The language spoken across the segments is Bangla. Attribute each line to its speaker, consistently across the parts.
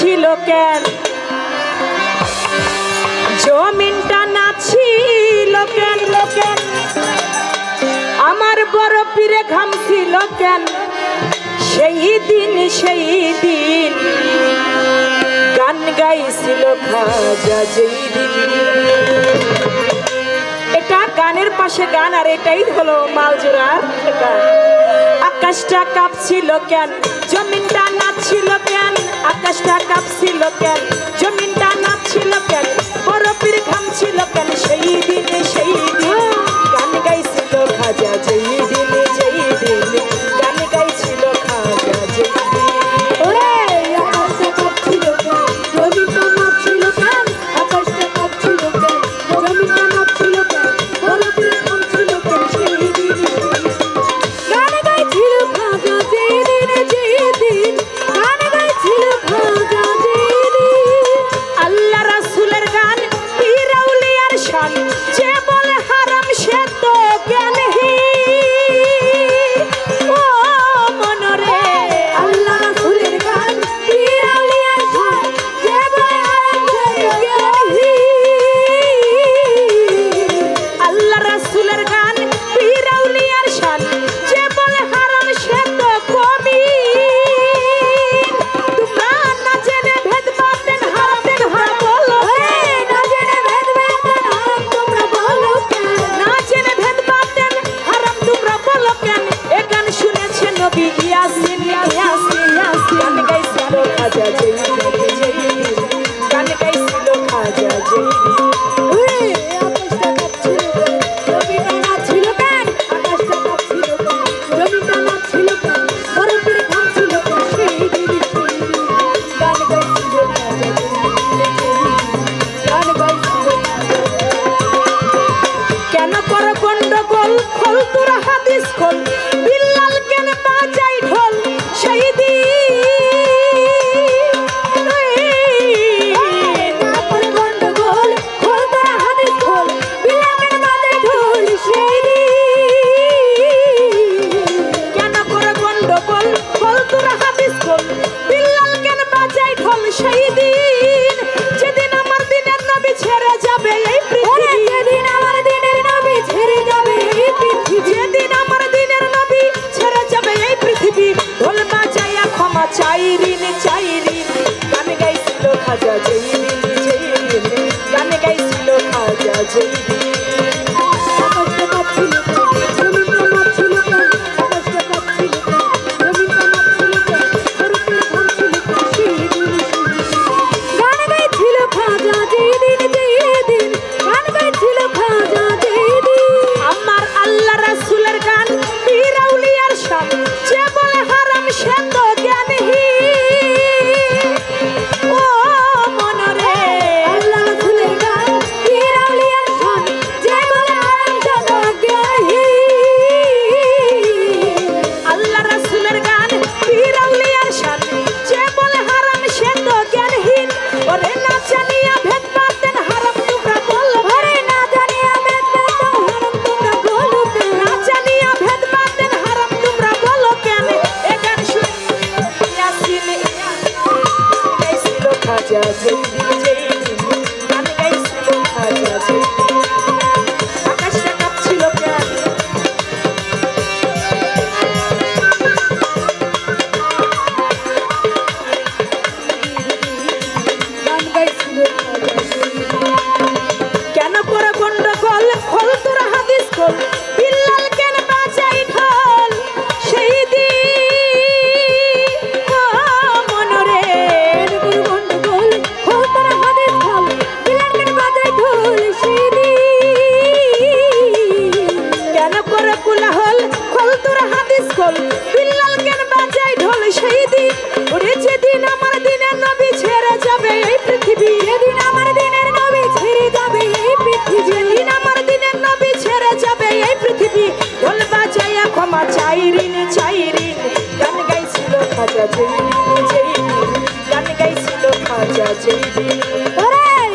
Speaker 1: কাঁপছিল কেন, জমিনটা নাচছিল কেন, আমার বড় পীরে ঘামছিল কেন, সেই দিন গান গাইছিল খাজা যেই দিন। এটা গানের পাশে গান, আর এটাই হলো মালজোড়ার গান। আকাশটা কাঁপছিল কেন, জমিনটা নাচছিল কেন, আকাশটা কাঁপছিল কেন, জমিনটা নাচছিল কেন, বড় পীর ঘামছিল কেন, সেই দিন গান গাইছিল খাজা যেই দিন, গান গাইছিল খাজা যেই দিন।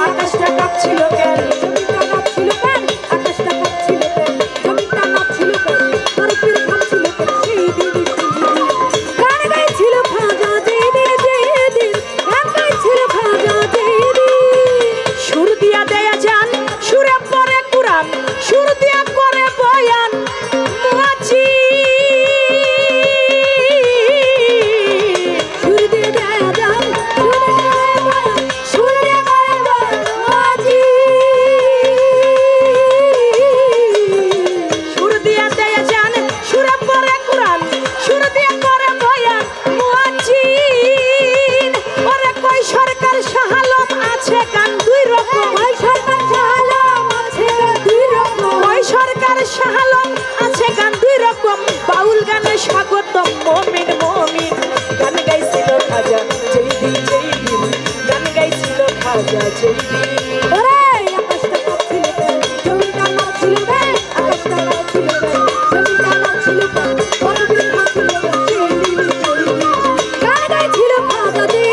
Speaker 1: আকাশটা কাঁপছিল কেন, জমিটা নাচছিল কেন, আকাশটা কাঁপছিল কেন, জমিটা নাচছিল কেন, বরফের ঘামছিল কেন, সেই দিন উত্তম মমিন মমিন গান গাইছিল খাজা যেই দিন গান গাইছিল খাজা যেই দিন
Speaker 2: ওরে আকাশটা কাঁপছিল কেন জমিটা নাচছিল রে আকাশটা কাঁপছিল কেন জমিটা নাচছিল কেন পরবীর নাচছিল গান গাইছিল খাজা যেই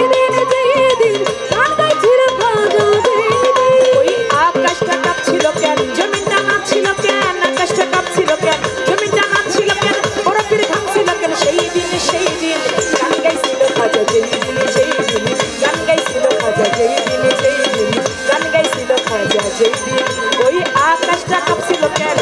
Speaker 2: দিন গান গাইছিল খাজা যেই দিন
Speaker 1: ওই আকাশটা কাঁপছিল কেন জমিনটা নাচছিল কেন আকাশটা কাঁপছিল কেন জমিনটা নাচছিল কেন বরফের ভাঙছিল কেন সেই দিন গান গাইছিল খাজা যেই দিন গান গাইছিল খাজা যেই দিন গান গাইছিল খাজা যেই দিন ওই আকাশটা কাঁপছিল কেন